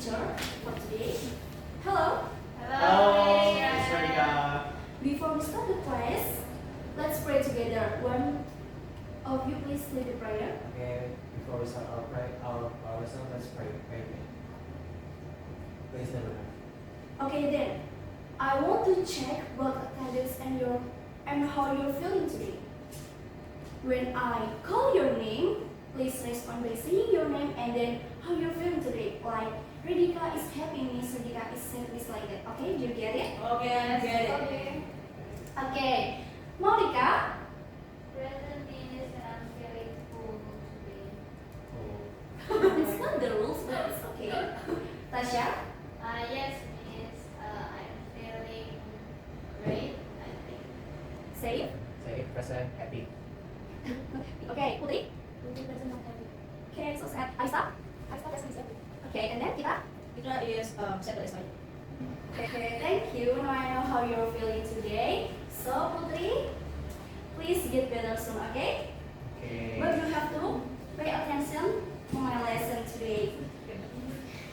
answer for today. Hello. Hello, Miss Radhika. Before we start the class, let's pray together. One of you please lead the prayer. Okay, before we start our lesson, let's pray. Please never know. Okay then. I want to check both attendance and how you're feeling today. When I call your name, please respond by saying your name and then how you're feeling today. Like Radhika is happy, Miss Radhika is sad, Miss like that. Okay, do you get it? Okay, I get it. Okay. Okay. Monica, Present is I'm feeling full today. Oh. it's not the rules, but it's okay. Tasha, Yes, Miss. I'm feeling great, I think. safe. Say present, happy. Okay, Putri. Putri present not happy. Okay, so sad. Aisa? Aisa that's sad. Okay, and then kita? Kita is sad as well. Okay, thank you. Now I know how you're feeling today. So, Putri, please get better soon, okay? Okay. But you have to pay attention to my lesson today.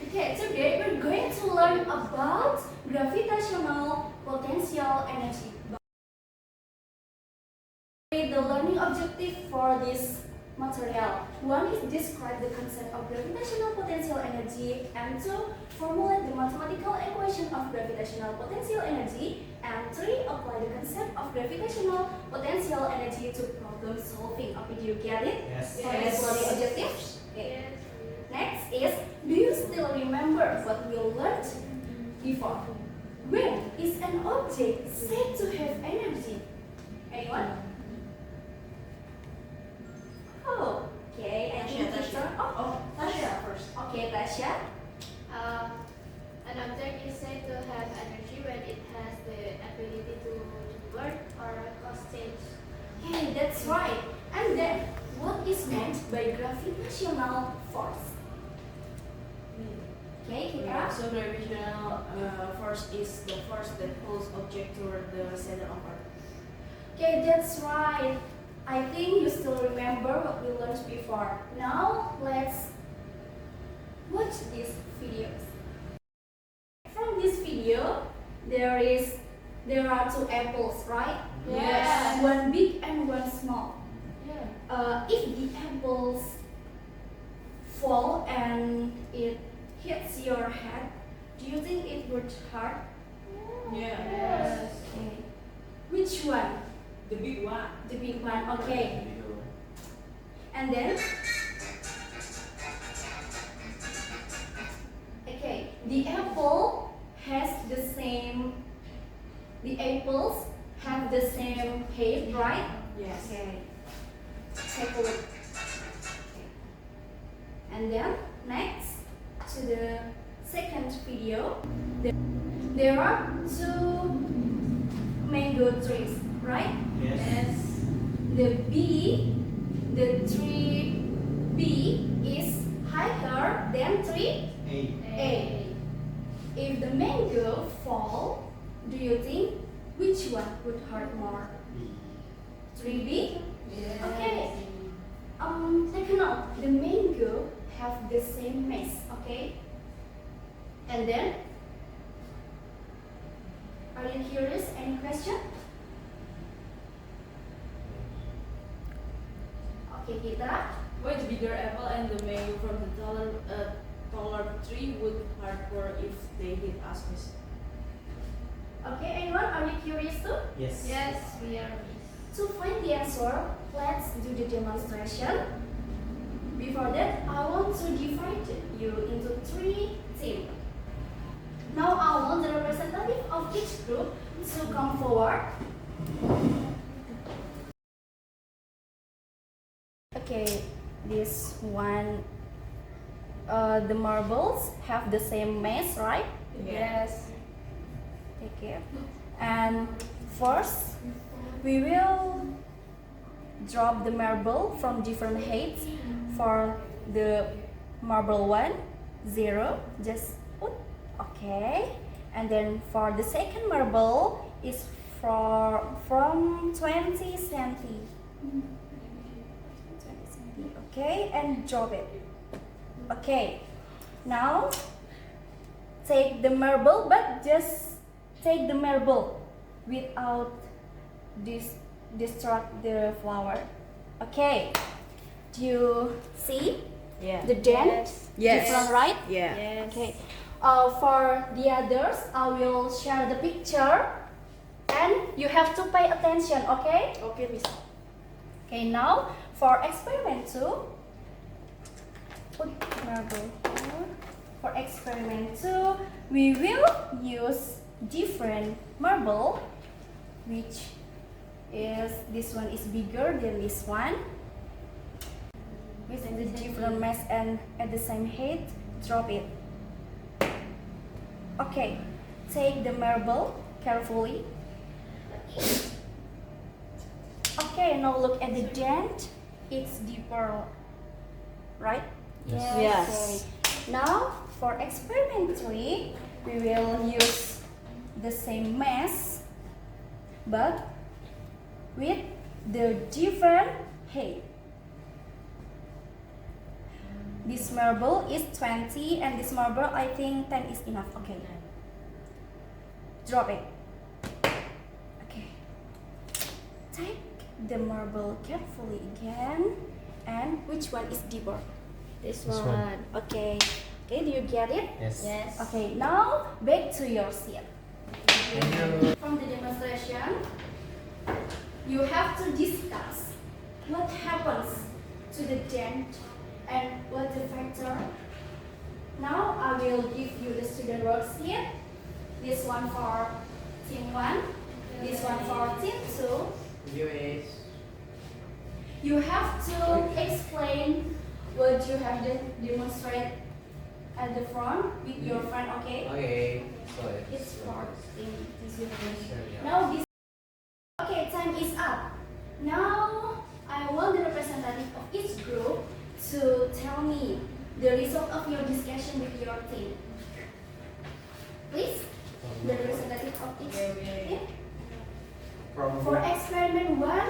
Okay, today we're going to learn about gravitational potential energy. The learning objective for this material. One is describe the concept of gravitational potential energy, and two, formulate the mathematical equation of gravitational potential energy, and three, apply the concept of gravitational potential energy to problem solving. Okay, do you get it? Yes. For this learning objective? Okay. Yes, Miss. Next is, do you still remember what we learned before? When is an object said to have energy? Anyone? Oh, okay. I think Tasha. Tasha. Oh, Tasha first. okay, Tasha. An object is said to have energy when it has the ability to work or cause change. Hey, that's right. And then, what is meant by gravitational force? Okay, Kira. So gravitational force is the force that pulls object toward the center of Earth. Okay, that's right. I think you still remember what we learned before. Now, let's watch these videos. From this video, there are two apples, right? Yes. One big and one small. Yeah. If the apples fall and it hits your head, do you think it would hurt? Yes. Okay. Which one? The big one. The big one. Okay. And then, okay, the apple has the same. The apples have the same shape, right? Yes. Okay. Take a look. Okay. And then next to the second video, there are two mango trees, right? Yes. The tree B is higher than tree A. A. If the mango fall, do you think which one would hurt more? B. Tree B? Yes. Okay. Take a note. The mango have the same mass, okay? And then, are you curious? Any question? Okay, kita. Which bigger apple and the mango from the taller tree would hurt more if they hit us, Miss? Okay, anyone? Are you curious too? Yes. Yes, we are, Miss. To find the answer, let's do the demonstration. Before that, I want to divide you into three teams. Now I want the representative of each group to come forward. Okay, this one, the marbles have the same mass, right? Yes. Take care. And first, we will drop the marble from different heights. For the marble 1, 0, just put, okay. And then for the second marble is from 20 centi. Okay, and drop it. Okay, now take the marble, but just take the marble without distract the flower. Okay, do you see Yeah. the dent? Yes. Different, right? Yeah. Yes. Okay. For the others, I will share the picture, and you have to pay attention. Okay? Okay, Miss. Okay. Now for experiment 2, put marble here. For experiment 2, we will use different marble, which is this one is bigger than this one. With the different mass and at the same height, drop it. Okay, take the marble carefully. Okay, now look at the dent. It's deeper, right? Yes. Yes. Okay. Now for experiment 3, we will use the same mass, but with the different height. This marble is 20 and this marble I think 10 is enough. Okay. Drop it. Okay. Take the marble carefully again. And which one is deeper? This This one. one. Okay. Okay, do you get it? Yes. Yes. Okay, now back to your seat. Thank you. From the demonstration, you have to discuss what happens to the dent and what the factor. Now I will give you the student worksheet. This one for team 1, this one for team 2. You have to explain what you have demonstrated at the front with your friend, okay? Okay. So It's for in this university. Sure, yeah. Now this. Okay, time is up. Now I want the representative of each group to tell me the result of your discussion with your team. Please, the representative of each team. For experiment 1,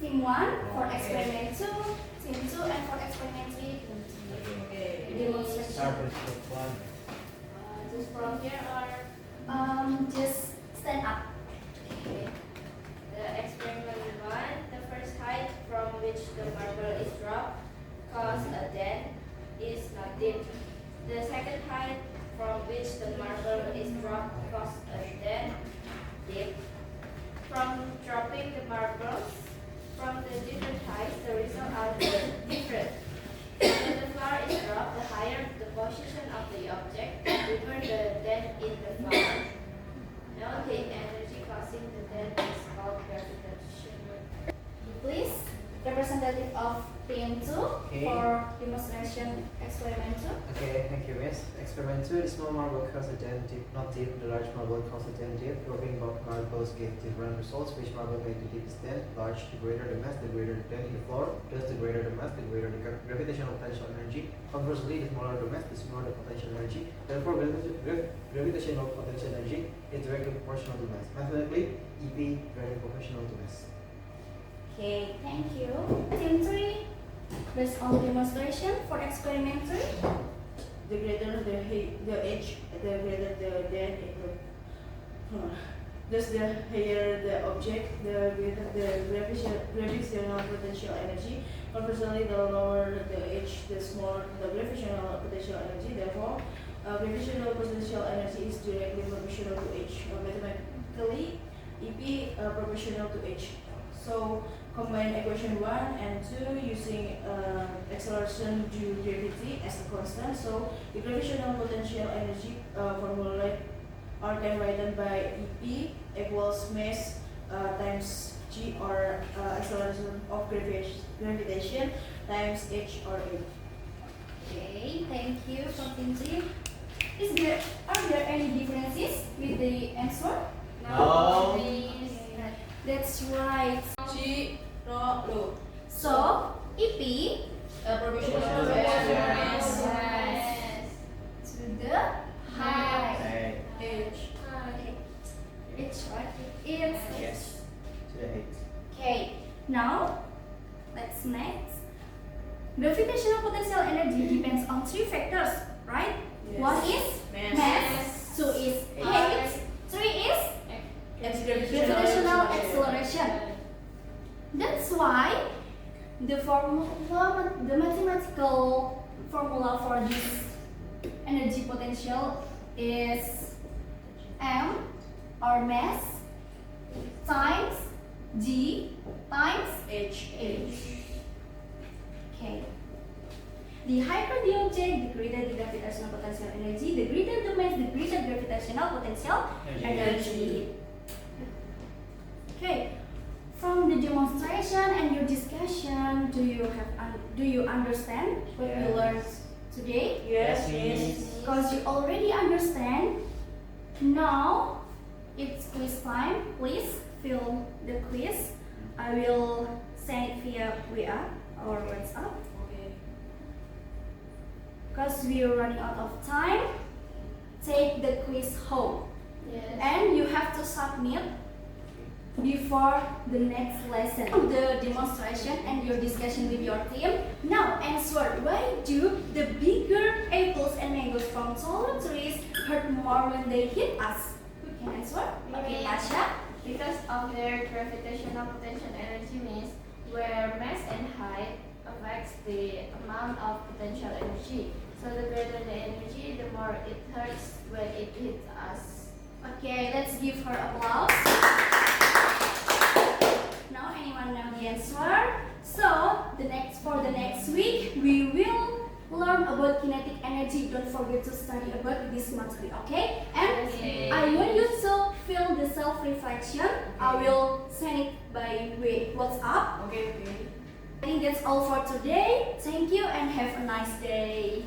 team 1. For experiment 2, team 2, and for experiment 3, team 3. Okay. Demonstration. Start with step 1. Just from here or Just stand up. okay. The experiment 1, the first height from which the marble is dropped cause a dent is not deep. The second height from which the marble is dropped cause a dent deep. From dropping the marbles from the different heights, the result are different. When the flower is dropped, the higher the position of the object, the deeper the dent in the flower. Now the energy causing the dent is called gravitational. Please, representative of team 2 Okay. for demonstration experiment 2. Okay, thank you, miss. Experiment 2, the small marble caused a dent deep, not deep. The large marble caused a dent deep. Dropping marbles gave different results. Which marble made the deepest dent? Large, the greater the mass, the greater the dent in the floor. Thus, the greater the mass, the greater the gravitational potential energy. Conversely, the smaller the mass, the smaller the potential energy. Therefore, gravitational potential energy is directly proportional to mass. Mathematically, EP directly proportional to mass. Okay, thank you. Team 3, based on the demonstration for experiment 3. The greater the age, the greater the dent in the. Thus, the higher the object, the greater the gravitational potential energy. Conversely, the lower the age, the smaller the gravitational potential energy. Therefore, gravitational potential energy is directly proportional to h. Mathematically, EP proportional to h. So combine equation 1 and 2 using acceleration due gravity as a constant. So the gravitational potential energy formula are can written by EP equals mass times g or acceleration of gravitation times h or a. Okay, thank you for team 3. Are there any differences with the answer? No. That's right. G ro lo. So, EP Proportional to Yes. mass to the height. Hey. h. Okay, it's right. It's Yes. To the 8. Okay, now let's next. Gravitational potential energy depends on 3 factors, right? Yes. One is Mass. mass, the mathematical formula for this energy potential is M or mass times G times H. Okay. The higher the object, the greater the gravitational potential energy. The greater the mass, the greater gravitational potential energy. Okay. From the demonstration and your discussion, do you understand what we learned today? Yes, Yes, yes. Because you already understand. Now it's quiz time. Please fill the quiz. I will send it via WA or WhatsApp. Okay. Because we are running out of time, take the quiz home. Yes. And you have to submit before the next lesson. The demonstration and your discussion with your team. Now answer, why do the bigger apples and mangoes from taller trees hurt more when they hit us? Who can answer? Okay, Tasha. Because of their gravitational potential energy means where mass and height affects the amount of potential energy. So the greater the energy, the more it hurts when it hits us. Okay, let's give her applause. Now anyone know the answer? So for the next week we will learn about kinetic energy. Don't forget to study about this material, okay? And Okay. I want you to feel the self-reflection. I will send it by WhatsApp. Okay. I think that's all for today. Thank you and have a nice day.